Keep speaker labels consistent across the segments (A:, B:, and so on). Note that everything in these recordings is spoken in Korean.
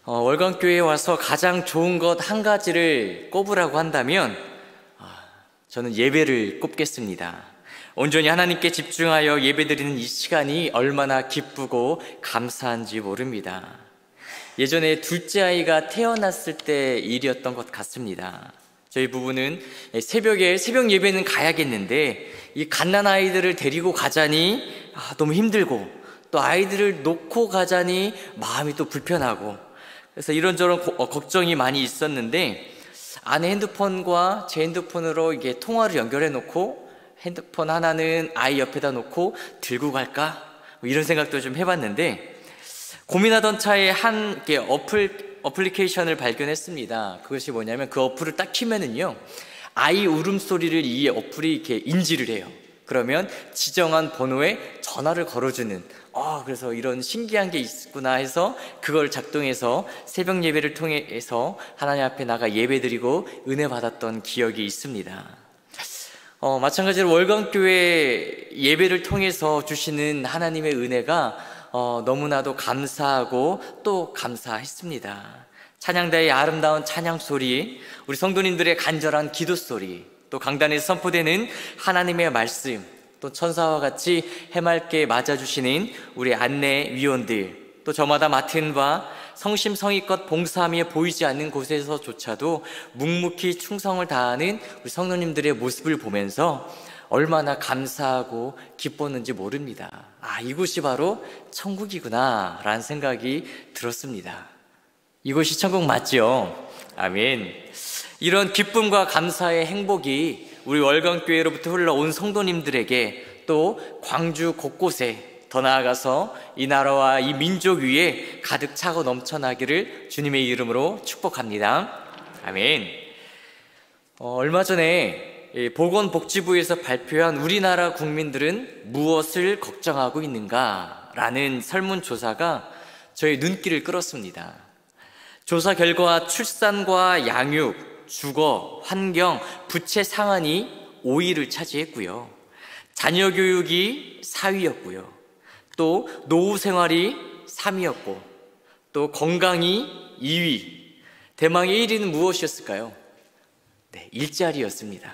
A: 월광교회에 와서 가장 좋은 것 한 가지를 꼽으라고 한다면 저는 예배를 꼽겠습니다. 온전히 하나님께 집중하여 예배드리는 이 시간이 얼마나 기쁘고 감사한지 모릅니다. 예전에 둘째 아이가 태어났을 때 일이었던 것 같습니다. 저희 부부는 새벽에 새벽 예배는 가야겠는데 이 갓난 아이들을 데리고 가자니 너무 힘들고, 또 아이들을 놓고 가자니 마음이 또 불편하고, 그래서 이런저런 걱정이 많이 있었는데 아내 핸드폰과 제 핸드폰으로 이게 통화를 연결해 놓고 핸드폰 하나는 아이 옆에다 놓고 들고 갈까? 이런 생각도 좀 해봤는데, 고민하던 차에 한 어플리케이션을 발견했습니다. 그것이 뭐냐면 그 어플을 딱 키면은요, 아이 울음소리를 이 어플이 이렇게 인지를 해요. 그러면 지정한 번호에 전화를 걸어주는, 그래서 이런 신기한 게 있구나 해서 그걸 작동해서 새벽 예배를 통해서 하나님 앞에 나가 예배드리고 은혜 받았던 기억이 있습니다. 마찬가지로 월광교회 예배를 통해서 주시는 하나님의 은혜가 너무나도 감사하고 또 감사했습니다. 찬양대의 아름다운 찬양 소리, 우리 성도님들의 간절한 기도 소리, 또 강단에서 선포되는 하나님의 말씀, 또 천사와 같이 해맑게 맞아주시는 우리 안내위원들, 또 저마다 맡은 바 성심성의껏 봉사하며 보이지 않는 곳에서조차도 묵묵히 충성을 다하는 우리 성도님들의 모습을 보면서 얼마나 감사하고 기뻤는지 모릅니다. 이곳이 바로 천국이구나 라는 생각이 들었습니다. 이곳이 천국 맞죠? 아멘. 이런 기쁨과 감사의 행복이 우리 월광교회로부터 흘러온 성도님들에게, 또 광주 곳곳에, 더 나아가서 이 나라와 이 민족 위에 가득 차고 넘쳐나기를 주님의 이름으로 축복합니다. 아멘. 얼마 전에 보건복지부에서 발표한 우리나라 국민들은 무엇을 걱정하고 있는가? 라는 설문조사가 저의 눈길을 끌었습니다. 조사 결과 출산과 양육, 주거, 환경, 부채 상한이 5위를 차지했고요. 자녀 교육이 4위였고요. 또 노후 생활이 3위였고, 또 건강이 2위. 대망의 1위는 무엇이었을까요? 일자리였습니다.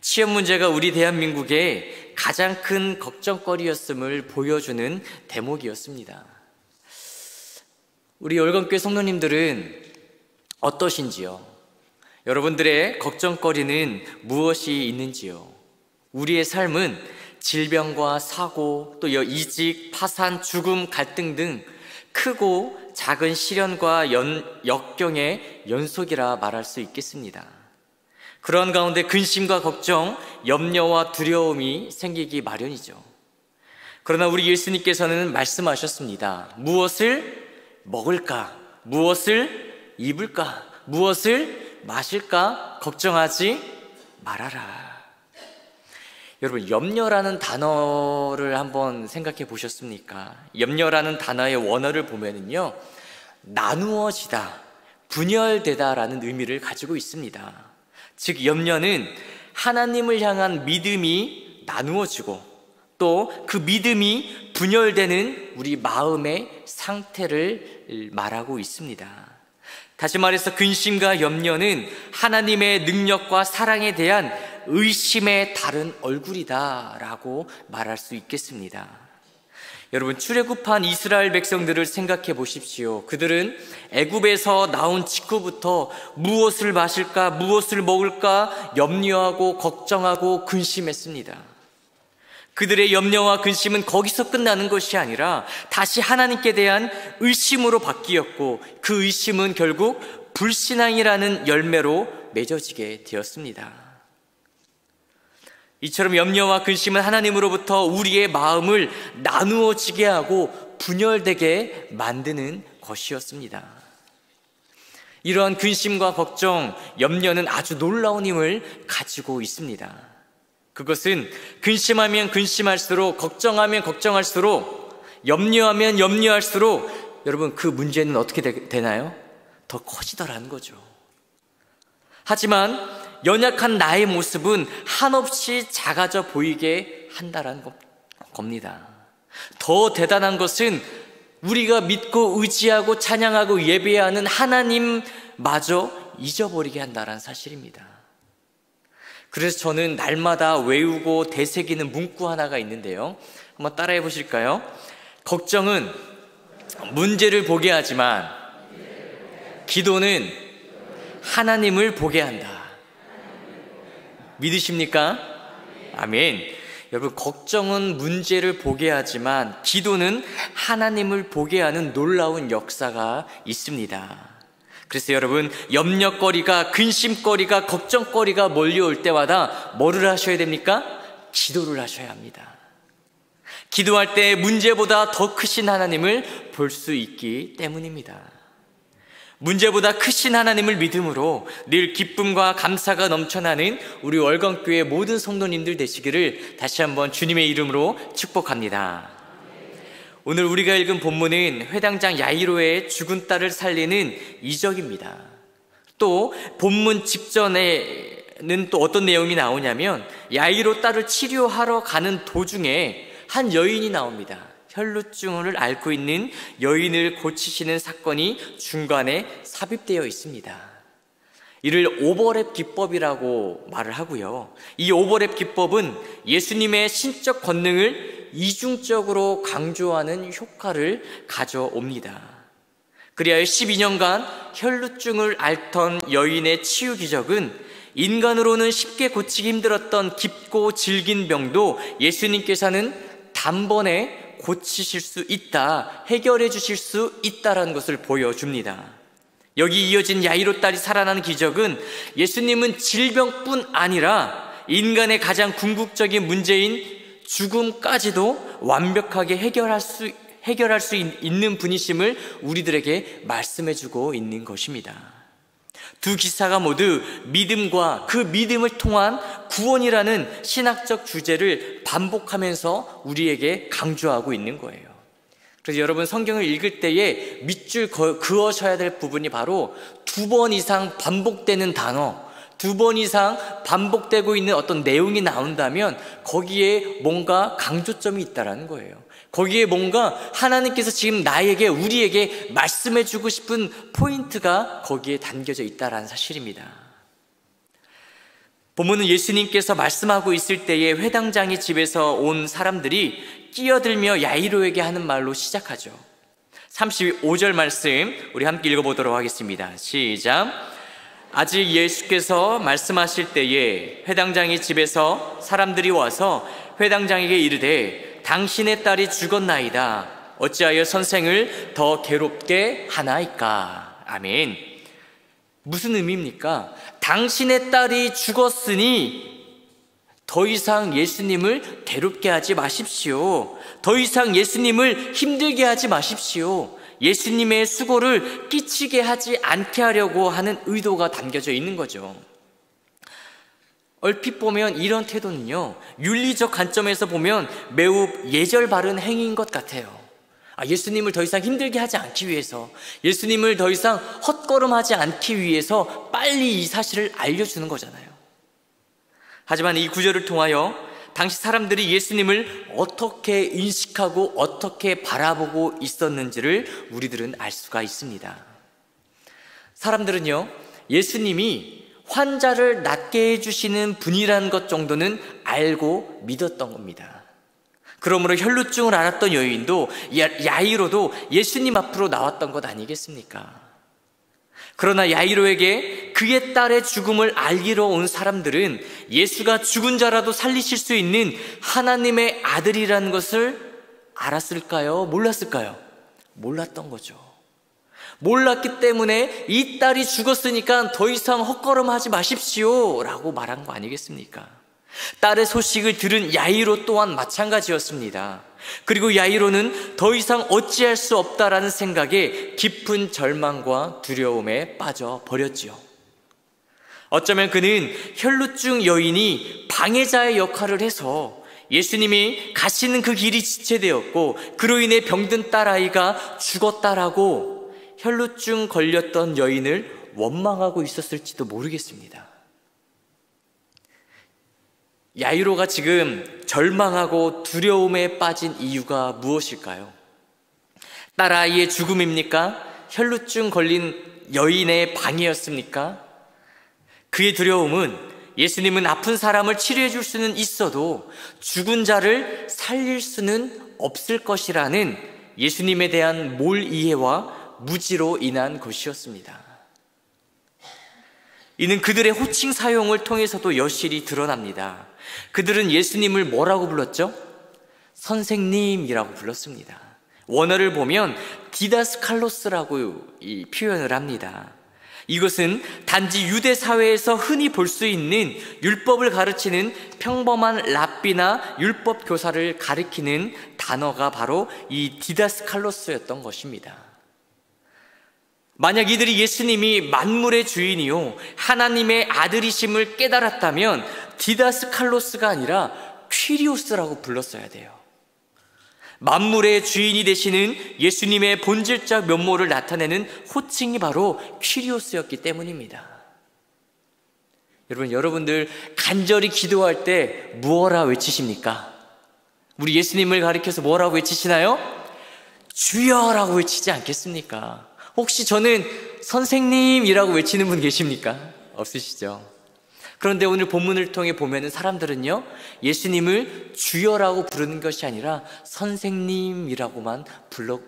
A: 취업 문제가 우리 대한민국의 가장 큰 걱정거리였음을 보여주는 대목이었습니다. 우리 월광교회 성도님들은 어떠신지요? 여러분들의 걱정거리는 무엇이 있는지요? 우리의 삶은 질병과 사고, 또 이직, 파산, 죽음, 갈등 등 크고 작은 시련과 역경의 연속이라 말할 수 있겠습니다. 그런 가운데 근심과 걱정, 염려와 두려움이 생기기 마련이죠. 그러나 우리 예수님께서는 말씀하셨습니다. 무엇을 먹을까? 무엇을 입을까? 무엇을 마실까? 걱정하지 말아라. 여러분, 염려라는 단어를 한번 생각해 보셨습니까? 염려라는 단어의 원어를 보면은요, 나누어지다, 분열되다 라는 의미를 가지고 있습니다. 즉, 염려는 하나님을 향한 믿음이 나누어지고, 또 그 믿음이 분열되는 우리 마음의 상태를 말하고 있습니다. 다시 말해서 근심과 염려는 하나님의 능력과 사랑에 대한 의심의 다른 얼굴이다 라고 말할 수 있겠습니다. 여러분, 출애굽한 이스라엘 백성들을 생각해 보십시오. 그들은 애굽에서 나온 직후부터 무엇을 마실까, 무엇을 먹을까 염려하고 걱정하고 근심했습니다. 그들의 염려와 근심은 거기서 끝나는 것이 아니라 다시 하나님께 대한 의심으로 바뀌었고, 그 의심은 결국 불신앙이라는 열매로 맺어지게 되었습니다. 이처럼 염려와 근심은 하나님으로부터 우리의 마음을 나누어지게 하고 분열되게 만드는 것이었습니다. 이러한 근심과 걱정, 염려는 아주 놀라운 힘을 가지고 있습니다. 그것은 근심하면 근심할수록, 걱정하면 걱정할수록, 염려하면 염려할수록 여러분, 그 문제는 어떻게 되나요? 더 커지더라는 거죠. 하지만 연약한 나의 모습은 한없이 작아져 보이게 한다는 겁니다. 더 대단한 것은 우리가 믿고 의지하고 찬양하고 예배하는 하나님마저 잊어버리게 한다는 사실입니다. 그래서 저는 날마다 외우고 되새기는 문구 하나가 있는데요. 한번 따라해 보실까요? 걱정은 문제를 보게 하지만 기도는 하나님을 보게 한다. 믿으십니까? 아멘. 여러분, 걱정은 문제를 보게 하지만 기도는 하나님을 보게 하는 놀라운 역사가 있습니다. 그래서 여러분, 염려거리가, 근심거리가, 걱정거리가 몰려올 때마다 뭐를 하셔야 됩니까? 기도를 하셔야 합니다. 기도할 때 문제보다 더 크신 하나님을 볼 수 있기 때문입니다. 문제보다 크신 하나님을 믿음으로 늘 기쁨과 감사가 넘쳐나는 우리 월광교회 모든 성도님들 되시기를 다시 한번 주님의 이름으로 축복합니다. 오늘 우리가 읽은 본문은 회당장 야이로의 죽은 딸을 살리는 이적입니다. 또 본문 직전에는 또 어떤 내용이 나오냐면 야이로 딸을 치료하러 가는 도중에 한 여인이 나옵니다. 혈루증을 앓고 있는 여인을 고치시는 사건이 중간에 삽입되어 있습니다. 이를 오버랩 기법이라고 말을 하고요. 이 오버랩 기법은 예수님의 신적 권능을 이중적으로 강조하는 효과를 가져옵니다. 그리하여 12년간 혈루증을 앓던 여인의 치유 기적은 인간으로는 쉽게 고치기 힘들었던 깊고 질긴 병도 예수님께서는 단번에 고치실 수 있다, 해결해 주실 수 있다라는 것을 보여줍니다. 여기 이어진 야이로 딸이 살아나는 기적은 예수님은 질병뿐 아니라 인간의 가장 궁극적인 문제인 죽음까지도 완벽하게 해결할 수 있는 분이심을 우리들에게 말씀해 주고 있는 것입니다. 두 기사가 모두 믿음과 그 믿음을 통한 구원이라는 신학적 주제를 반복하면서 우리에게 강조하고 있는 거예요. 그래서 여러분, 성경을 읽을 때에 밑줄 그으셔야 될 부분이 바로 2번 이상 반복되는 단어, 2번 이상 반복되고 있는 어떤 내용이 나온다면 거기에 뭔가 강조점이 있다는 거예요. 거기에 뭔가 하나님께서 지금 나에게, 우리에게 말씀해주고 싶은 포인트가 거기에 담겨져 있다는 사실입니다. 본문은 예수님께서 말씀하고 있을 때에 회당장의 집에서 온 사람들이 끼어들며 야이로에게 하는 말로 시작하죠. 35절 말씀 우리 함께 읽어보도록 하겠습니다. 시작. 아직 예수께서 말씀하실 때에 회당장의 집에서 사람들이 와서 회당장에게 이르되 당신의 딸이 죽었나이다. 어찌하여 선생을 더 괴롭게 하나이까? 아멘. 무슨 의미입니까? 당신의 딸이 죽었으니 더 이상 예수님을 괴롭게 하지 마십시오. 더 이상 예수님을 힘들게 하지 마십시오. 예수님의 수고를 끼치게 하지 않게 하려고 하는 의도가 담겨져 있는 거죠. 얼핏 보면 이런 태도는요, 윤리적 관점에서 보면 매우 예절 바른 행위인 것 같아요. 예수님을 더 이상 힘들게 하지 않기 위해서, 예수님을 더 이상 헛걸음하지 않기 위해서 빨리 이 사실을 알려주는 거잖아요. 하지만 이 구절을 통하여 당시 사람들이 예수님을 어떻게 인식하고 어떻게 바라보고 있었는지를 우리들은 알 수가 있습니다. 사람들은요, 예수님이 환자를 낫게 해주시는 분이라는 것 정도는 알고 믿었던 겁니다. 그러므로 혈루증을 앓았던 여인도 야이로도 예수님 앞으로 나왔던 것 아니겠습니까? 그러나 야이로에게 그의 딸의 죽음을 알리러 온 사람들은 예수가 죽은 자라도 살리실 수 있는 하나님의 아들이라는 것을 알았을까요? 몰랐을까요? 몰랐던 거죠. 몰랐기 때문에 이 딸이 죽었으니까 더 이상 헛걸음하지 마십시오 라고 말한 거 아니겠습니까? 딸의 소식을 들은 야이로 또한 마찬가지였습니다. 그리고 야이로는 더 이상 어찌할 수 없다라는 생각에 깊은 절망과 두려움에 빠져버렸지요. 어쩌면 그는 혈루증 여인이 방해자의 역할을 해서 예수님이 가시는 그 길이 지체되었고 그로 인해 병든 딸아이가 죽었다라고 혈루증 걸렸던 여인을 원망하고 있었을지도 모르겠습니다. 야이로가 지금 절망하고 두려움에 빠진 이유가 무엇일까요? 딸아이의 죽음입니까? 혈루증 걸린 여인의 방해였습니까? 그의 두려움은 예수님은 아픈 사람을 치료해 줄 수는 있어도 죽은 자를 살릴 수는 없을 것이라는 예수님에 대한 몰이해와 무지로 인한 것이었습니다. 이는 그들의 호칭 사용을 통해서도 여실히 드러납니다. 그들은 예수님을 뭐라고 불렀죠? 선생님이라고 불렀습니다. 원어를 보면 디다스칼로스라고 표현을 합니다. 이것은 단지 유대 사회에서 흔히 볼 수 있는 율법을 가르치는 평범한 랍비나 율법 교사를 가리키는 단어가 바로 이 디다스칼로스였던 것입니다. 만약 이들이 예수님이 만물의 주인이요 하나님의 아들이심을 깨달았다면 디다스칼로스가 아니라 퀴리오스라고 불렀어야 돼요. 만물의 주인이 되시는 예수님의 본질적 면모를 나타내는 호칭이 바로 퀴리오스였기 때문입니다. 여러분들 간절히 기도할 때 무엇라 외치십니까? 우리 예수님을 가리켜서 뭐라고 외치시나요? 주여라고 외치지 않겠습니까? 혹시 저는 선생님이라고 외치는 분 계십니까? 없으시죠? 그런데 오늘 본문을 통해 보면은 사람들은요, 예수님을 주여라고 부르는 것이 아니라 선생님이라고만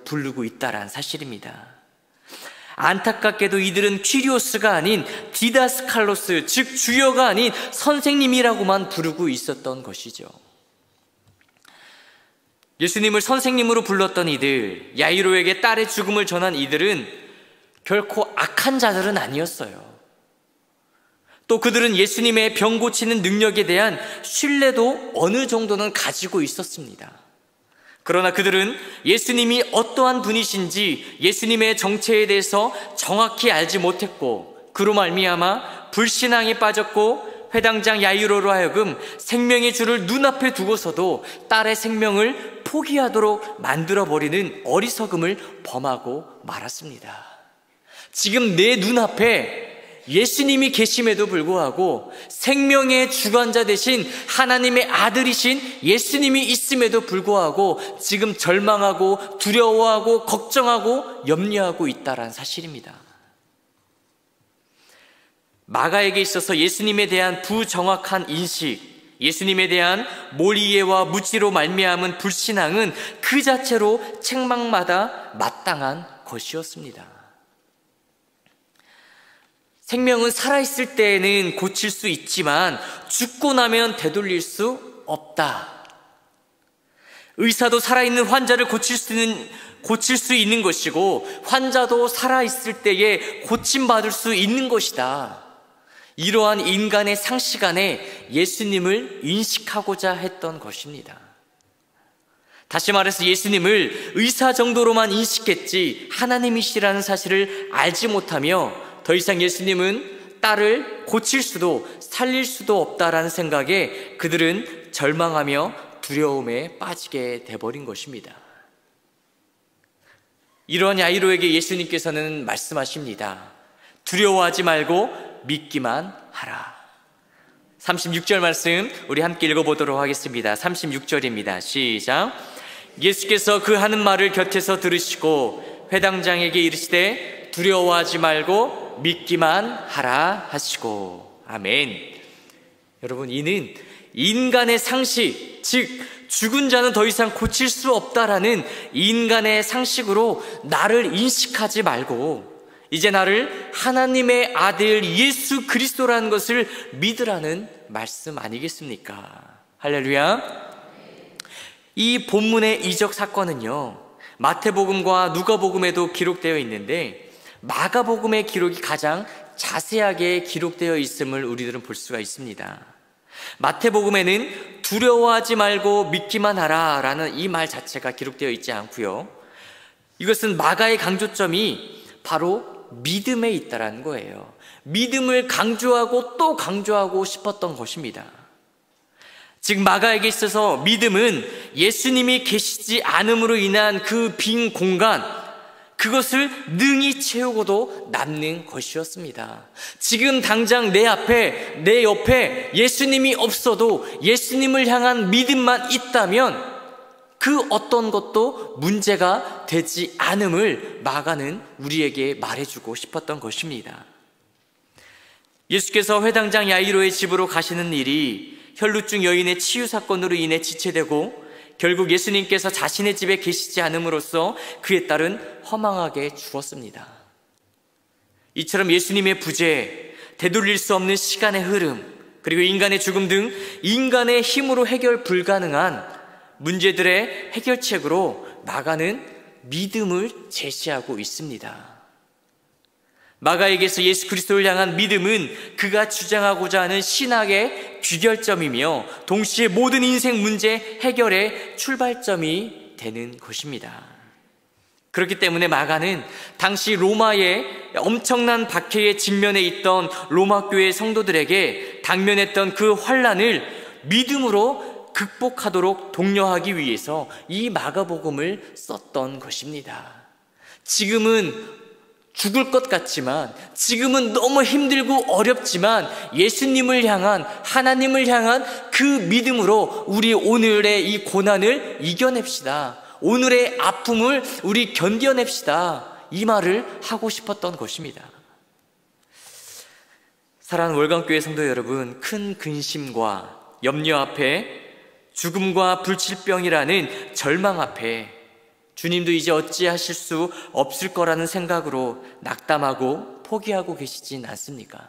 A: 부르고 있다라는 사실입니다. 안타깝게도 이들은 퀴리오스가 아닌 디다스칼로스, 즉 주여가 아닌 선생님이라고만 부르고 있었던 것이죠. 예수님을 선생님으로 불렀던 이들, 야이로에게 딸의 죽음을 전한 이들은 결코 악한 자들은 아니었어요. 또 그들은 예수님의 병 고치는 능력에 대한 신뢰도 어느 정도는 가지고 있었습니다. 그러나 그들은 예수님이 어떠한 분이신지 예수님의 정체에 대해서 정확히 알지 못했고, 그로 말미암아 불신앙에 빠졌고, 회당장 야이로로 하여금 생명의 주를 눈앞에 두고서도 딸의 생명을 포기하도록 만들어버리는 어리석음을 범하고 말았습니다. 지금 내 눈앞에 예수님이 계심에도 불구하고 생명의 주관자 되신 하나님의 아들이신 예수님이 있음에도 불구하고 지금 절망하고 두려워하고 걱정하고 염려하고 있다는 사실입니다. 마가에게 있어서 예수님에 대한 부정확한 인식, 예수님에 대한 몰이해와 무지로 말미암은 불신앙은 그 자체로 책망마다 마땅한 것이었습니다. 생명은 살아있을 때에는 고칠 수 있지만 죽고 나면 되돌릴 수 없다. 의사도 살아있는 환자를 고칠 수 있는 것이고, 환자도 살아있을 때에 고침받을 수 있는 것이다. 이러한 인간의 상식 안에 예수님을 인식하고자 했던 것입니다. 다시 말해서 예수님을 의사 정도로만 인식했지 하나님이시라는 사실을 알지 못하며 더 이상 예수님은 딸을 고칠 수도 살릴 수도 없다라는 생각에 그들은 절망하며 두려움에 빠지게 돼버린 것입니다. 이런 야이로에게 예수님께서는 말씀하십니다. 두려워하지 말고 믿기만 하라. 36절 말씀 우리 함께 읽어보도록 하겠습니다. 36절입니다. 시작. 예수께서 그 하는 말을 곁에서 들으시고 회당장에게 이르시되 두려워하지 말고 믿기만 하라 하시고. 아멘. 여러분, 이는 인간의 상식, 즉 죽은 자는 더 이상 고칠 수 없다라는 인간의 상식으로 나를 인식하지 말고 이제 나를 하나님의 아들 예수 그리스도라는 것을 믿으라는 말씀 아니겠습니까? 할렐루야. 이 본문의 이적 사건은요, 마태복음과 누가복음에도 기록되어 있는데 마가복음의 기록이 가장 자세하게 기록되어 있음을 우리들은 볼 수가 있습니다. 마태복음에는 두려워하지 말고 믿기만 하라 라는 이 말 자체가 기록되어 있지 않고요, 이것은 마가의 강조점이 바로 믿음에 있다라는 거예요. 믿음을 강조하고 또 강조하고 싶었던 것입니다. 즉 마가에게 있어서 믿음은 예수님이 계시지 않음으로 인한 그 빈 공간, 그것을 능히 채우고도 남는 것이었습니다. 지금 당장 내 앞에, 내 옆에 예수님이 없어도 예수님을 향한 믿음만 있다면 그 어떤 것도 문제가 되지 않음을 마가는 우리에게 말해주고 싶었던 것입니다. 예수께서 회당장 야이로의 집으로 가시는 일이 혈루증 여인의 치유 사건으로 인해 지체되고 결국 예수님께서 자신의 집에 계시지 않음으로써 그의 딸은 허망하게 죽었습니다. 이처럼 예수님의 부재, 되돌릴 수 없는 시간의 흐름, 그리고 인간의 죽음 등 인간의 힘으로 해결 불가능한 문제들의 해결책으로 마가는 믿음을 제시하고 있습니다. 마가에게서 예수 그리스도를 향한 믿음은 그가 주장하고자 하는 신학의 귀결점이며 동시에 모든 인생 문제 해결의 출발점이 되는 것입니다. 그렇기 때문에 마가는 당시 로마의 엄청난 박해에 직면해 있던 로마 교회 성도들에게 당면했던 그 환난을 믿음으로 극복하도록 독려하기 위해서 이 마가복음을 썼던 것입니다. 지금은 죽을 것 같지만, 지금은 너무 힘들고 어렵지만 예수님을 향한, 하나님을 향한 그 믿음으로 우리 오늘의 이 고난을 이겨냅시다. 오늘의 아픔을 우리 견뎌냅시다. 이 말을 하고 싶었던 것입니다. 사랑하는 월강교회 성도 여러분, 큰 근심과 염려 앞에, 죽음과 불치병이라는 절망 앞에 주님도 이제 어찌하실 수 없을 거라는 생각으로 낙담하고 포기하고 계시진 않습니까?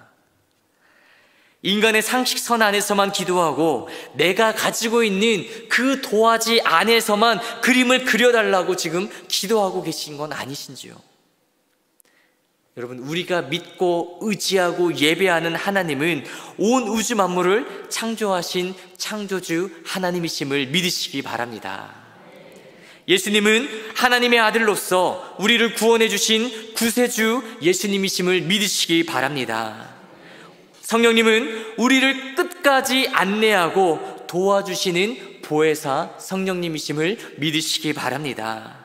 A: 인간의 상식선 안에서만 기도하고 내가 가지고 있는 그 도화지 안에서만 그림을 그려달라고 지금 기도하고 계신 건 아니신지요? 여러분, 우리가 믿고 의지하고 예배하는 하나님은 온 우주 만물을 창조하신 창조주 하나님이심을 믿으시기 바랍니다. 예수님은 하나님의 아들로서 우리를 구원해 주신 구세주 예수님이심을 믿으시기 바랍니다. 성령님은 우리를 끝까지 안내하고 도와주시는 보혜사 성령님이심을 믿으시기 바랍니다.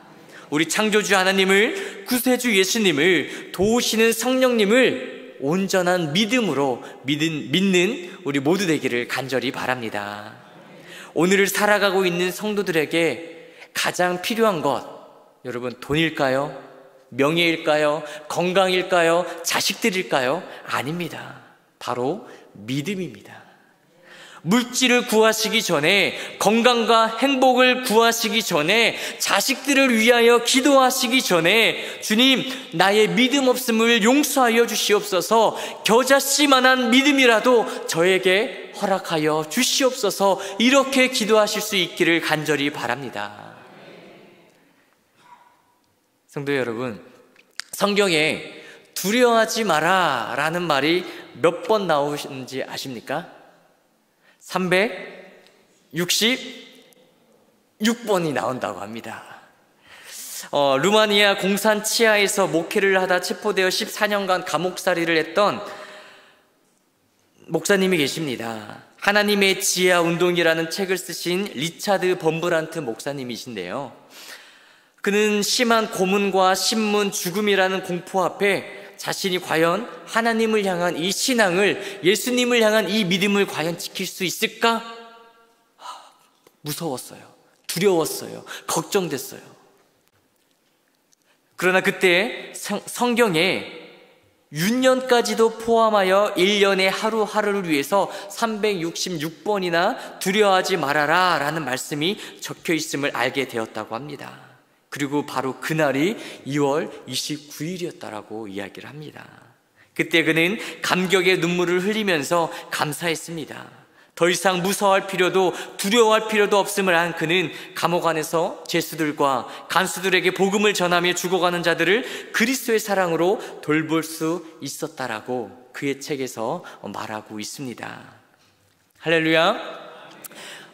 A: 우리 창조주 하나님을, 구세주 예수님을 도우시는 성령님을 온전한 믿음으로 믿는 우리 모두 되기를 간절히 바랍니다. 오늘을 살아가고 있는 성도들에게 가장 필요한 것, 여러분, 돈일까요? 명예일까요? 건강일까요? 자식들일까요? 아닙니다. 바로 믿음입니다. 물질을 구하시기 전에, 건강과 행복을 구하시기 전에, 자식들을 위하여 기도하시기 전에 주님, 나의 믿음 없음을 용서하여 주시옵소서, 겨자씨만한 믿음이라도 저에게 허락하여 주시옵소서, 이렇게 기도하실 수 있기를 간절히 바랍니다. 성도 여러분, 성경에 두려워하지 마라 라는 말이 몇 번 나오는지 아십니까? 366번이 나온다고 합니다. 루마니아 공산 치하에서 목회를 하다 체포되어 14년간 감옥살이를 했던 목사님이 계십니다. 하나님의 지혜와 운동이라는 책을 쓰신 리차드 범브란트 목사님이신데요, 그는 심한 고문과 신문, 죽음이라는 공포 앞에 자신이 과연 하나님을 향한 이 신앙을, 예수님을 향한 이 믿음을 과연 지킬 수 있을까? 무서웠어요. 두려웠어요. 걱정됐어요. 그러나 그때 성경에 윤년까지도 포함하여 1년의 하루하루를 위해서 366번이나 두려워하지 말아라 라는 말씀이 적혀 있음을 알게 되었다고 합니다. 그리고 바로 그날이 2월 29일이었다라고 이야기를 합니다. 그때 그는 감격의 눈물을 흘리면서 감사했습니다. 더 이상 무서워할 필요도 두려워할 필요도 없음을 안 그는 감옥 안에서 죄수들과 간수들에게 복음을 전하며 죽어가는 자들을 그리스도의 사랑으로 돌볼 수 있었다라고 그의 책에서 말하고 있습니다. 할렐루야.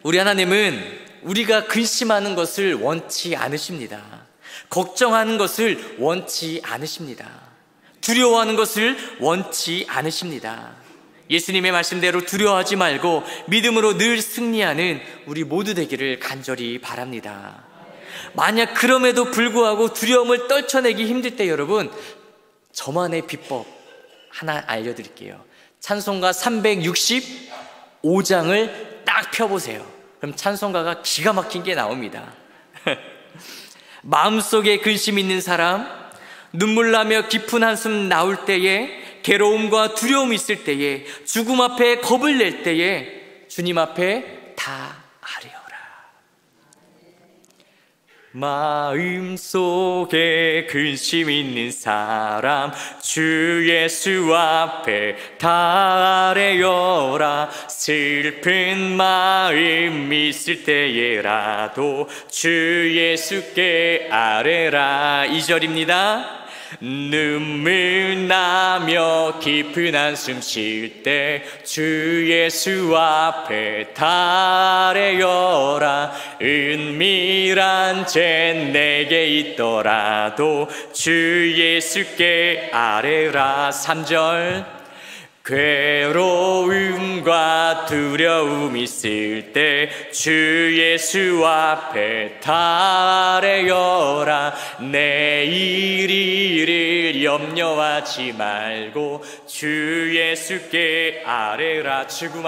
A: 우리 하나님은 우리가 근심하는 것을 원치 않으십니다. 걱정하는 것을 원치 않으십니다. 두려워하는 것을 원치 않으십니다. 예수님의 말씀대로 두려워하지 말고 믿음으로 늘 승리하는 우리 모두 되기를 간절히 바랍니다. 만약 그럼에도 불구하고 두려움을 떨쳐내기 힘들 때 여러분, 저만의 비법 하나 알려드릴게요. 찬송가 365장을 딱 펴보세요. 그럼 찬송가가 기가 막힌 게 나옵니다. 마음속에 근심 있는 사람, 눈물 나며 깊은 한숨 나올 때에, 괴로움과 두려움이 있을 때에, 죽음 앞에 겁을 낼 때에 주님 앞에 다 아뢰어라. 마음속에 근심 있는 사람, 주 예수 앞에 다 아뢰어라. 슬픈 마음 있을 때에라도 주 예수께 아뢰라. 2절입니다. 눈물 나며 깊은 한숨 쉴 때 주 예수 앞에 다 아뢰어라. 은밀한 죄 내게 있더라도 주 예수께 아뢰라. 3절. 괴로움과 두려움 있을 때 주 예수 앞에 다 아뢰어라. 내일 일을 염려하지 말고 주 예수께 아뢰라. 죽음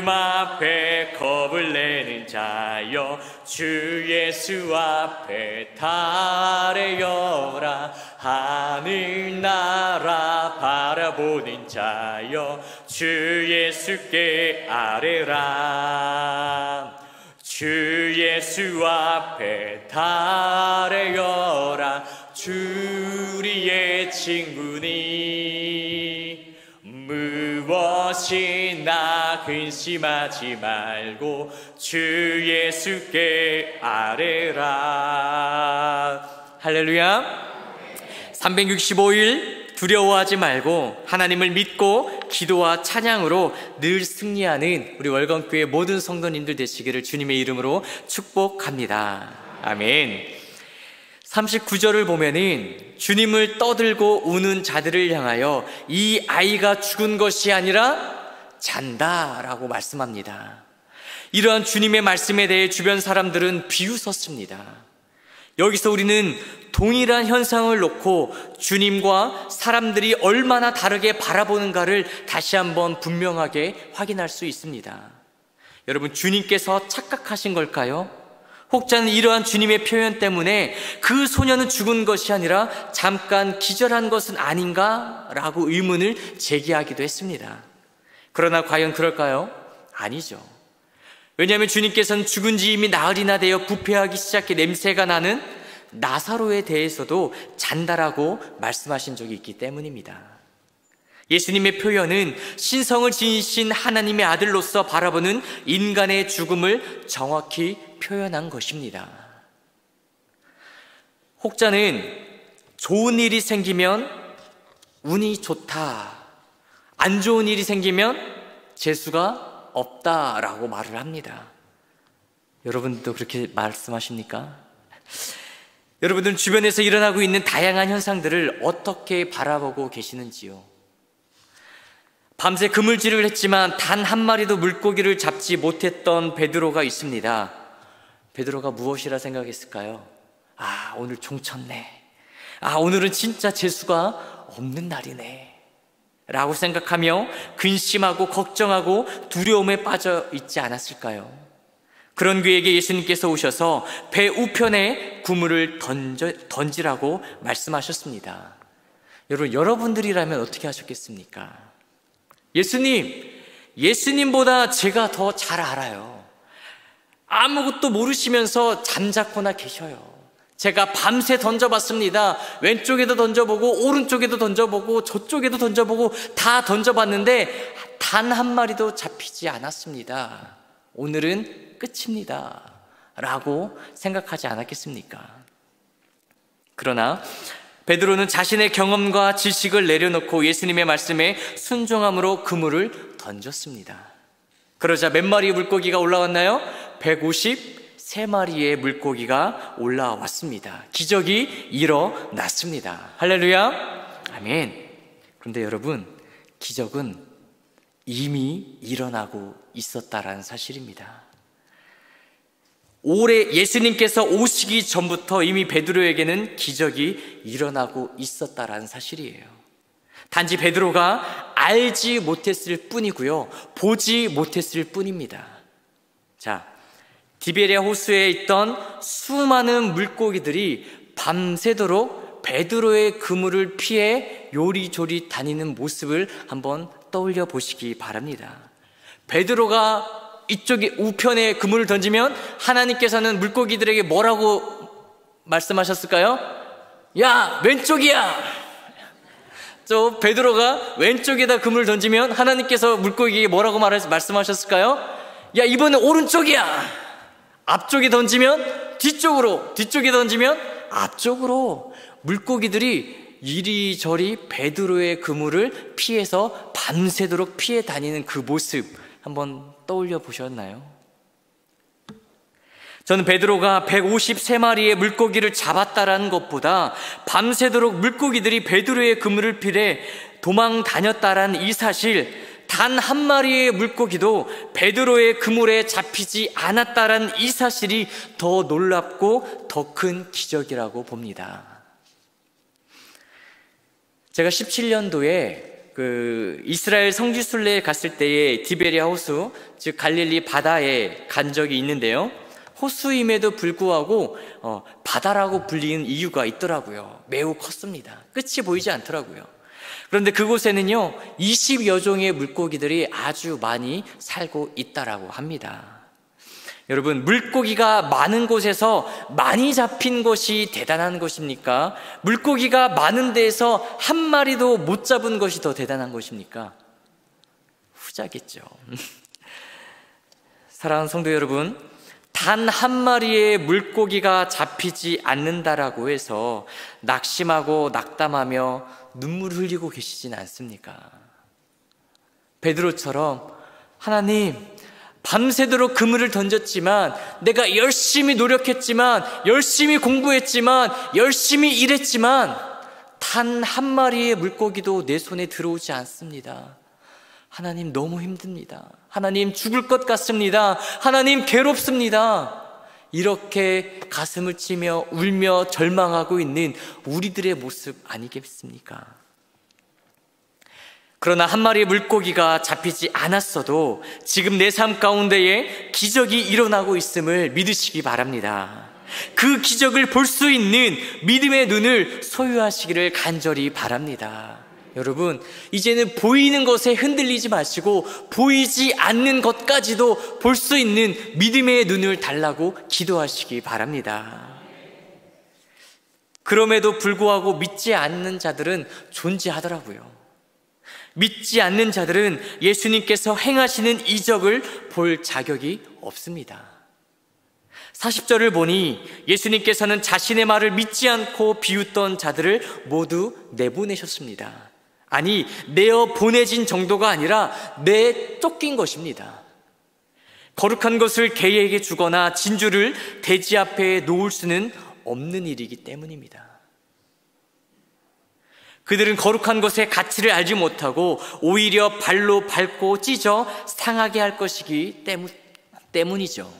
A: 앞에 겁을 내는 자여 주 예수 앞에 다 아뢰어라. 하늘나라 바라보는 자여 주 예수께 아뢰라. 주 예수 앞에 다 아뢰어라. 주리의 친구니 무엇이나 근심하지 말고 주 예수께 아뢰라. 할렐루야. 365일 두려워하지 말고 하나님을 믿고 기도와 찬양으로 늘 승리하는 우리 월건교회 모든 성도님들 되시기를 주님의 이름으로 축복합니다. 아멘. 39절을 보면은 주님을 떠들고 우는 자들을 향하여 이 아이가 죽은 것이 아니라 잔다라고 말씀합니다. 이러한 주님의 말씀에 대해 주변 사람들은 비웃었습니다. 여기서 우리는 동일한 현상을 놓고 주님과 사람들이 얼마나 다르게 바라보는가를 다시 한번 분명하게 확인할 수 있습니다. 여러분, 주님께서 착각하신 걸까요? 혹자는 이러한 주님의 표현 때문에 그 소녀는 죽은 것이 아니라 잠깐 기절한 것은 아닌가? 라고 의문을 제기하기도 했습니다. 그러나 과연 그럴까요? 아니죠. 왜냐하면 주님께서는 죽은 지 이미 나흘이나 되어 부패하기 시작해 냄새가 나는 나사로에 대해서도 잔다라고 말씀하신 적이 있기 때문입니다. 예수님의 표현은 신성을 지니신 하나님의 아들로서 바라보는 인간의 죽음을 정확히 표현한 것입니다. 혹자는 좋은 일이 생기면 운이 좋다, 안 좋은 일이 생기면 재수가 없다라고 말을 합니다. 여러분도 그렇게 말씀하십니까? 여러분들은 주변에서 일어나고 있는 다양한 현상들을 어떻게 바라보고 계시는지요? 밤새 그물질을 했지만 단 한 마리도 물고기를 잡지 못했던 베드로가 있습니다. 베드로가 무엇이라 생각했을까요? 아, 오늘 종쳤네. 아, 오늘은 진짜 재수가 없는 날이네 라고 생각하며 근심하고 걱정하고 두려움에 빠져 있지 않았을까요? 그런 그에게 예수님께서 오셔서 배 우편에 그물을 던지라고 말씀하셨습니다. 여러분, 여러분들이라면 어떻게 하셨겠습니까? 예수님보다 제가 더 잘 알아요. 아무것도 모르시면서 잠자코나 계셔요. 제가 밤새 던져봤습니다. 왼쪽에도 던져보고 오른쪽에도 던져보고 저쪽에도 던져보고 다 던져봤는데 단 한 마리도 잡히지 않았습니다. 오늘은 끝입니다 라고 생각하지 않았겠습니까? 그러나 베드로는 자신의 경험과 지식을 내려놓고 예수님의 말씀에 순종함으로 그물을 던졌습니다. 그러자 몇 마리의 물고기가 올라왔나요? 153마리의 물고기가 올라왔습니다. 기적이 일어났습니다. 할렐루야, 아멘. 그런데 여러분, 기적은 이미 일어나고 있었다라는 사실입니다. 올해 예수님께서 오시기 전부터 이미 베드로에게는 기적이 일어나고 있었다라는 사실이에요. 단지 베드로가 알지 못했을 뿐이고요, 보지 못했을 뿐입니다. 자, 디베랴 호수에 있던 수많은 물고기들이 밤새도록 베드로의 그물을 피해 요리조리 다니는 모습을 한번 떠올려 보시기 바랍니다. 베드로가 이쪽에 우편에 그물을 던지면 하나님께서는 물고기들에게 뭐라고 말씀하셨을까요? 야, 왼쪽이야! 저 베드로가 왼쪽에다 그물을 던지면 하나님께서 물고기에게 뭐라고 말씀하셨을까요? 야, 이번엔 오른쪽이야! 앞쪽에 던지면 뒤쪽으로, 뒤쪽에 던지면 앞쪽으로. 물고기들이 이리저리 베드로의 그물을 피해서 밤새도록 피해 다니는 그 모습 한번 떠올려 보셨나요? 저는 베드로가 153마리의 물고기를 잡았다라는 것보다 밤새도록 물고기들이 베드로의 그물을 피해 도망 다녔다라는 이 사실, 단 한 마리의 물고기도 베드로의 그물에 잡히지 않았다라는 이 사실이 더 놀랍고 더 큰 기적이라고 봅니다. 제가 17년도에 이스라엘 성지순례에 갔을 때에 디베랴 호수, 즉 갈릴리 바다에 간 적이 있는데요. 호수임에도 불구하고 바다라고 불리는 이유가 있더라고요. 매우 컸습니다. 끝이 보이지 않더라고요. 그런데 그곳에는요 20여 종의 물고기들이 아주 많이 살고 있다라고 합니다. 여러분, 물고기가 많은 곳에서 많이 잡힌 것이 대단한 것입니까? 물고기가 많은 데에서 한 마리도 못 잡은 것이 더 대단한 것입니까? 후자겠죠. 사랑하는 성도 여러분, 단 한 마리의 물고기가 잡히지 않는다라고 해서 낙심하고 낙담하며 눈물 흘리고 계시진 않습니까? 베드로처럼 하나님, 밤새도록 그물을 던졌지만, 내가 열심히 노력했지만, 열심히 공부했지만, 열심히 일했지만 단 한 마리의 물고기도 내 손에 들어오지 않습니다. 하나님, 너무 힘듭니다. 하나님, 죽을 것 같습니다. 하나님, 괴롭습니다. 이렇게 가슴을 치며 울며 절망하고 있는 우리들의 모습 아니겠습니까? 그러나 한 마리의 물고기가 잡히지 않았어도 지금 내 삶 가운데에 기적이 일어나고 있음을 믿으시기 바랍니다. 그 기적을 볼 수 있는 믿음의 눈을 소유하시기를 간절히 바랍니다. 여러분, 이제는 보이는 것에 흔들리지 마시고 보이지 않는 것까지도 볼 수 있는 믿음의 눈을 달라고 기도하시기 바랍니다. 그럼에도 불구하고 믿지 않는 자들은 존재하더라고요. 믿지 않는 자들은 예수님께서 행하시는 이적을 볼 자격이 없습니다. 40절을 보니 예수님께서는 자신의 말을 믿지 않고 비웃던 자들을 모두 내보내셨습니다. 아니, 내어 보내진 정도가 아니라 내쫓긴 것입니다. 거룩한 것을 개에게 주거나 진주를 돼지 앞에 놓을 수는 없는 일이기 때문입니다. 그들은 거룩한 것의 가치를 알지 못하고 오히려 발로 밟고 찢어 상하게 할 것이기 때문이죠.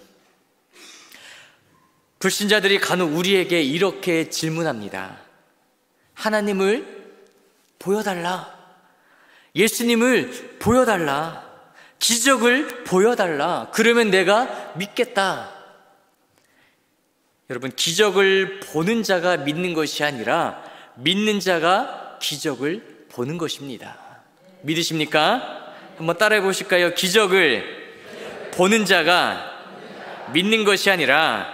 A: 불신자들이 간혹 우리에게 이렇게 질문합니다. 하나님을 보여달라. 예수님을 보여달라. 기적을 보여달라. 그러면 내가 믿겠다. 여러분, 기적을 보는 자가 믿는 것이 아니라 믿는 자가 기적을 보는 것입니다. 믿으십니까? 한번 따라해 보실까요? 기적을 보는 자가 믿는 것이 아니라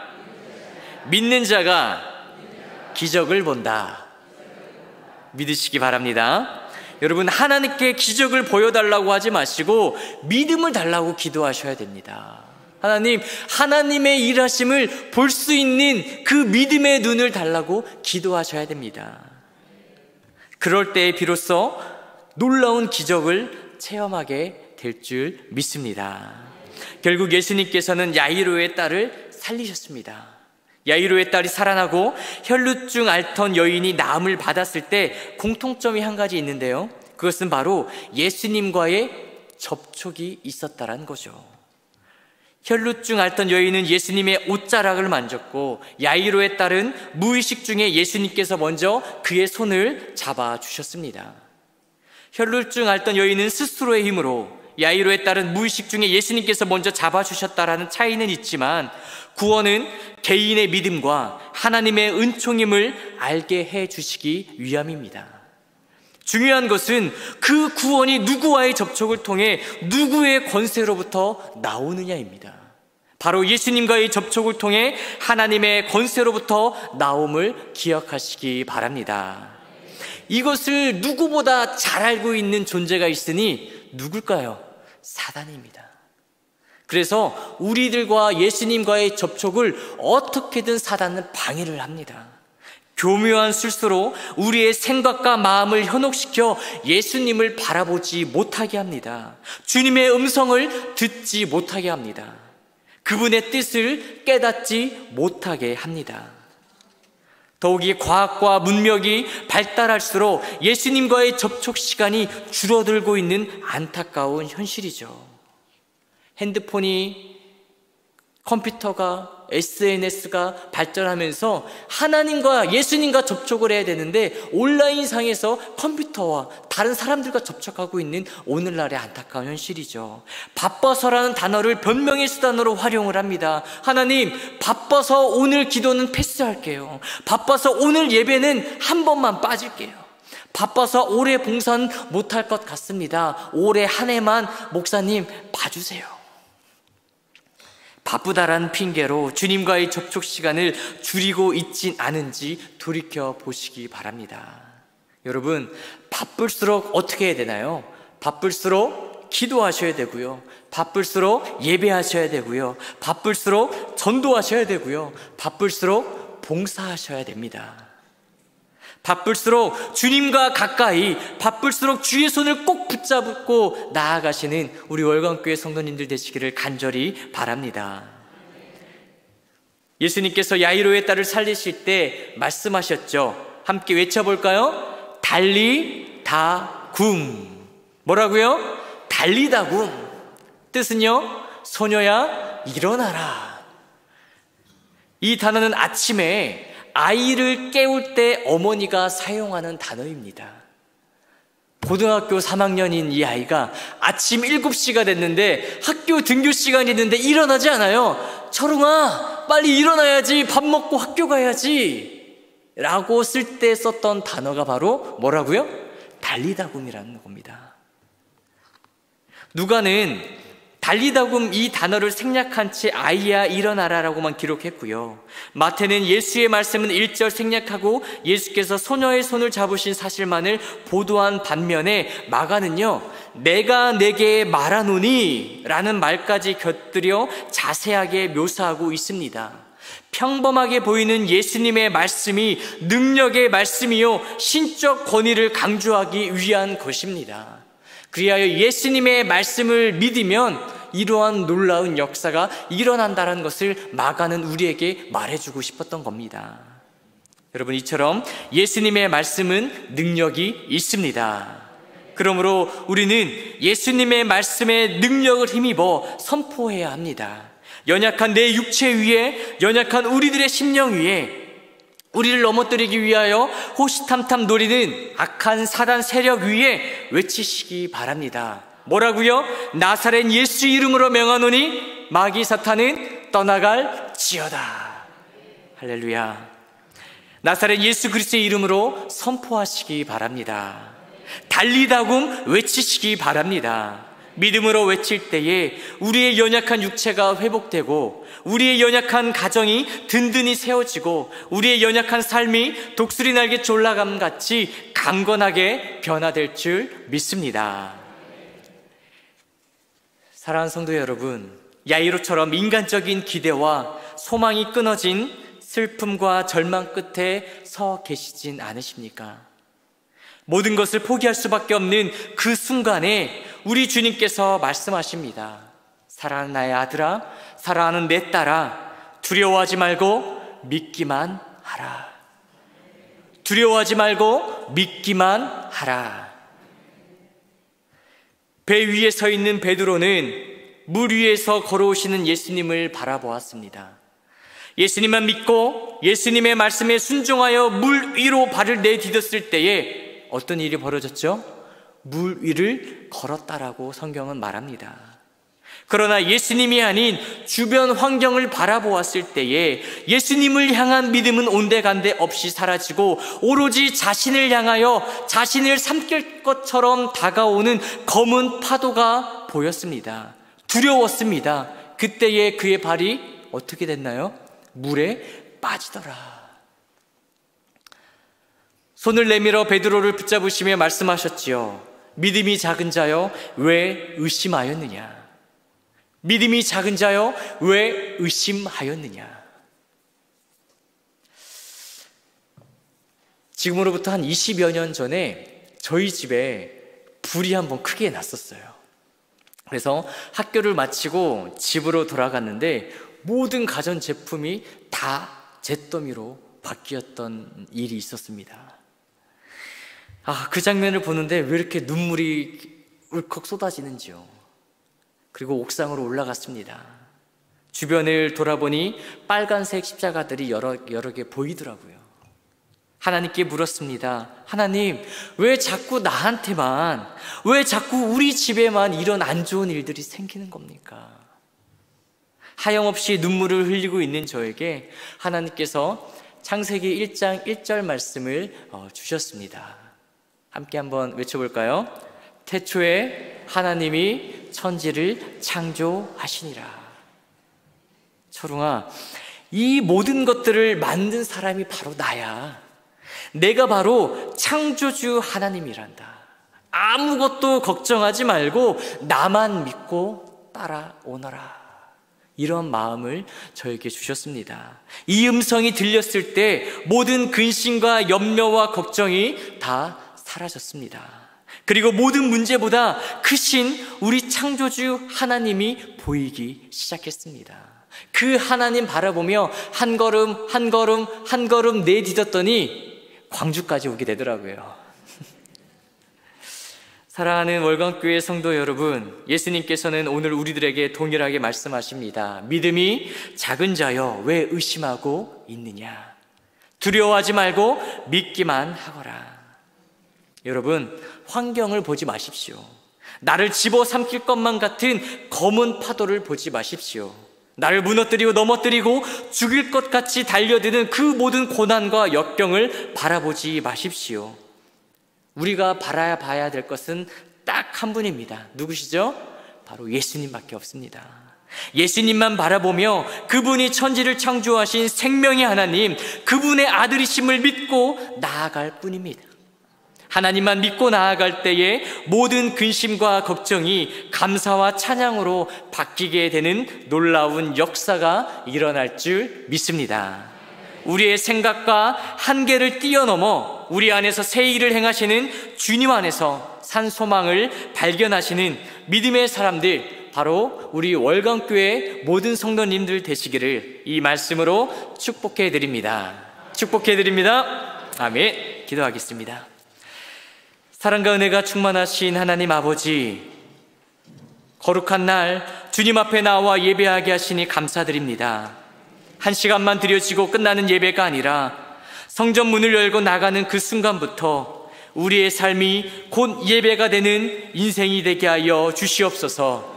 A: 믿는 자가 기적을 본다. 믿으시기 바랍니다. 여러분, 하나님께 기적을 보여달라고 하지 마시고 믿음을 달라고 기도하셔야 됩니다. 하나님, 하나님의 일하심을 볼 수 있는 그 믿음의 눈을 달라고 기도하셔야 됩니다. 그럴 때 비로소 놀라운 기적을 체험하게 될 줄 믿습니다. 결국 예수님께서는 야이로의 딸을 살리셨습니다. 야이로의 딸이 살아나고 혈루증 앓던 여인이 나음을 받았을 때 공통점이 한 가지 있는데요, 그것은 바로 예수님과의 접촉이 있었다라는 거죠. 혈루증 앓던 여인은 예수님의 옷자락을 만졌고 야이로의 딸은 무의식 중에 예수님께서 먼저 그의 손을 잡아주셨습니다. 혈루증 앓던 여인은 스스로의 힘으로, 야이로에 따른 무의식 중에 예수님께서 먼저 잡아주셨다라는 차이는 있지만 구원은 개인의 믿음과 하나님의 은총임을 알게 해주시기 위함입니다. 중요한 것은 그 구원이 누구와의 접촉을 통해 누구의 권세로부터 나오느냐입니다. 바로 예수님과의 접촉을 통해 하나님의 권세로부터 나옴을 기억하시기 바랍니다. 이것을 누구보다 잘 알고 있는 존재가 있으니 누굴까요? 사단입니다. 그래서 우리들과 예수님과의 접촉을 어떻게든 사단은 방해를 합니다. 교묘한 술수로 우리의 생각과 마음을 현혹시켜 예수님을 바라보지 못하게 합니다. 주님의 음성을 듣지 못하게 합니다. 그분의 뜻을 깨닫지 못하게 합니다. 더욱이 과학과 문명이 발달할수록 예수님과의 접촉 시간이 줄어들고 있는 안타까운 현실이죠. 핸드폰이, 컴퓨터가, SNS가 발전하면서 하나님과 예수님과 접촉을 해야 되는데 온라인상에서 컴퓨터와 다른 사람들과 접촉하고 있는 오늘날의 안타까운 현실이죠. 바빠서라는 단어를 변명의 수단으로 활용을 합니다. 하나님, 바빠서 오늘 기도는 패스할게요. 바빠서 오늘 예배는 한 번만 빠질게요. 바빠서 올해 봉사는 못할 것 같습니다. 올해 한 해만 목사님 봐주세요. 바쁘다라는 핑계로 주님과의 접촉 시간을 줄이고 있진 않은지 돌이켜 보시기 바랍니다. 여러분, 바쁠수록 어떻게 해야 되나요? 바쁠수록 기도하셔야 되고요. 바쁠수록 예배하셔야 되고요. 바쁠수록 전도하셔야 되고요. 바쁠수록 봉사하셔야 됩니다. 바쁠수록 주님과 가까이, 바쁠수록 주의 손을 꼭 붙잡고 나아가시는 우리 월광교회 성도님들 되시기를 간절히 바랍니다. 예수님께서 야이로의 딸을 살리실 때 말씀하셨죠. 함께 외쳐볼까요? 달리다굼. 뭐라고요? 달리다굼. 뜻은요, 소녀야 일어나라. 이 단어는 아침에 아이를 깨울 때 어머니가 사용하는 단어입니다. 고등학교 3학년인 이 아이가 아침 7시가 됐는데 학교 등교 시간이 있는데 일어나지 않아요. 철웅아, 빨리 일어나야지, 밥 먹고 학교 가야지 라고 쓸 때 썼던 단어가 바로 뭐라고요? 달리다굼이라는 겁니다. 누가는 달리다굼 이 단어를 생략한 채 아이야 일어나라 라고만 기록했고요. 마태는 예수의 말씀은 1절 생략하고 예수께서 소녀의 손을 잡으신 사실만을 보도한 반면에 마가는요, 내가 내게 말하노니 라는 말까지 곁들여 자세하게 묘사하고 있습니다. 평범하게 보이는 예수님의 말씀이 능력의 말씀이요 신적 권위를 강조하기 위한 것입니다. 그리하여 예수님의 말씀을 믿으면 이러한 놀라운 역사가 일어난다는 것을 마가는 우리에게 말해주고 싶었던 겁니다. 여러분, 이처럼 예수님의 말씀은 능력이 있습니다. 그러므로 우리는 예수님의 말씀의 능력을 힘입어 선포해야 합니다. 연약한 내 육체 위에, 연약한 우리들의 심령 위에 우리를 넘어뜨리기 위하여 호시탐탐 노리는 악한 사단 세력 위에 외치시기 바랍니다. 뭐라고요? 나사렛 예수 이름으로 명하노니 마귀 사탄은 떠나갈지어다. 할렐루야. 나사렛 예수 그리스도의 이름으로 선포하시기 바랍니다. 달리다굼 외치시기 바랍니다. 믿음으로 외칠 때에 우리의 연약한 육체가 회복되고 우리의 연약한 가정이 든든히 세워지고 우리의 연약한 삶이 독수리 날개 졸라감 같이 강건하게 변화될 줄 믿습니다. 사랑하는 성도 여러분, 야이로처럼 인간적인 기대와 소망이 끊어진 슬픔과 절망 끝에 서 계시진 않으십니까? 모든 것을 포기할 수밖에 없는 그 순간에 우리 주님께서 말씀하십니다. 사랑하는 나의 아들아, 사랑하는 내 딸아, 두려워하지 말고 믿기만 하라. 두려워하지 말고 믿기만 하라. 배 위에 서 있는 베드로는 물 위에서 걸어오시는 예수님을 바라보았습니다. 예수님만 믿고 예수님의 말씀에 순종하여 물 위로 발을 내디뎠을 때에 어떤 일이 벌어졌죠? 물 위를 걸었다라고 성경은 말합니다. 그러나 예수님이 아닌 주변 환경을 바라보았을 때에 예수님을 향한 믿음은 온데간데 없이 사라지고 오로지 자신을 향하여 자신을 삼킬 것처럼 다가오는 검은 파도가 보였습니다. 두려웠습니다. 그때에 그의 발이 어떻게 됐나요? 물에 빠지더라. 손을 내밀어 베드로를 붙잡으시며 말씀하셨지요. 믿음이 작은 자여 왜 의심하였느냐? 믿음이 작은 자여 왜 의심하였느냐? 지금으로부터 한 20여 년 전에 저희 집에 불이 한번 크게 났었어요. 그래서 학교를 마치고 집으로 돌아갔는데 모든 가전제품이 다 잿더미로 바뀌었던 일이 있었습니다. 그 장면을 보는데 왜 이렇게 눈물이 울컥 쏟아지는지요. 그리고 옥상으로 올라갔습니다. 주변을 돌아보니 빨간색 십자가들이 여러 개 보이더라고요. 하나님께 물었습니다. 하나님, 왜 자꾸 나한테만, 왜 자꾸 우리 집에만 이런 안 좋은 일들이 생기는 겁니까? 하염없이 눈물을 흘리고 있는 저에게 하나님께서 창세기 1장 1절 말씀을 주셨습니다. 함께 한번 외쳐볼까요? 태초에 하나님이 천지를 창조하시니라. 철웅아, 이 모든 것들을 만든 사람이 바로 나야. 내가 바로 창조주 하나님이란다. 아무것도 걱정하지 말고 나만 믿고 따라오너라. 이런 마음을 저에게 주셨습니다. 이 음성이 들렸을 때 모든 근심과 염려와 걱정이 다 사라졌습니다. 그리고 모든 문제보다 크신 우리 창조주 하나님이 보이기 시작했습니다. 그 하나님 바라보며 한 걸음 한 걸음 한 걸음 내딛었더니 광주까지 오게 되더라고요. 사랑하는 월광교회 성도 여러분, 예수님께서는 오늘 우리들에게 동일하게 말씀하십니다. 믿음이 작은 자여 왜 의심하고 있느냐? 두려워하지 말고 믿기만 하거라. 여러분, 환경을 보지 마십시오. 나를 집어삼킬 것만 같은 검은 파도를 보지 마십시오. 나를 무너뜨리고 넘어뜨리고 죽일 것 같이 달려드는 그 모든 고난과 역경을 바라보지 마십시오. 우리가 바라봐야 될 것은 딱 한 분입니다. 누구시죠? 바로 예수님밖에 없습니다. 예수님만 바라보며 그분이 천지를 창조하신 생명의 하나님, 그분의 아들이심을 믿고 나아갈 뿐입니다. 하나님만 믿고 나아갈 때에 모든 근심과 걱정이 감사와 찬양으로 바뀌게 되는 놀라운 역사가 일어날 줄 믿습니다. 우리의 생각과 한계를 뛰어넘어 우리 안에서 새 일을 행하시는 주님 안에서 산 소망을 발견하시는 믿음의 사람들, 바로 우리 월광교회 모든 성도님들 되시기를 이 말씀으로 축복해 드립니다. 축복해 드립니다. 아멘. 기도하겠습니다. 사랑과 은혜가 충만하신 하나님 아버지, 거룩한 날 주님 앞에 나와 예배하게 하시니 감사드립니다. 한 시간만 드려지고 끝나는 예배가 아니라 성전 문을 열고 나가는 그 순간부터 우리의 삶이 곧 예배가 되는 인생이 되게 하여 주시옵소서.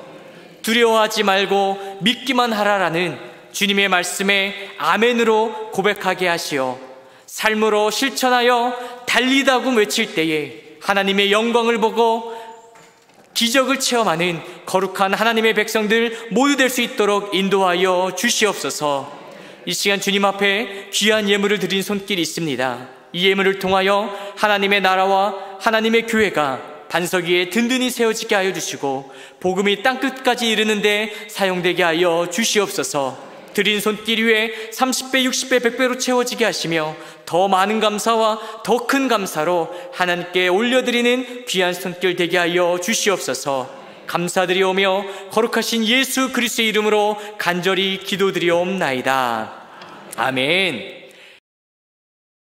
A: 두려워하지 말고 믿기만 하라라는 주님의 말씀에 아멘으로 고백하게 하시어 삶으로 실천하여 달리다고 외칠 때에 하나님의 영광을 보고 기적을 체험하는 거룩한 하나님의 백성들 모두 될 수 있도록 인도하여 주시옵소서. 이 시간 주님 앞에 귀한 예물을 드린 손길이 있습니다. 이 예물을 통하여 하나님의 나라와 하나님의 교회가 반석 위에 든든히 세워지게 하여 주시고 복음이 땅끝까지 이르는데 사용되게 하여 주시옵소서. 드린 손길 위에 30배, 60배, 100배로 채워지게 하시며 더 많은 감사와 더 큰 감사로 하나님께 올려드리는 귀한 손길 되게 하여 주시옵소서. 감사드리오며 거룩하신 예수 그리스도의 이름으로 간절히 기도드리옵나이다. 아멘.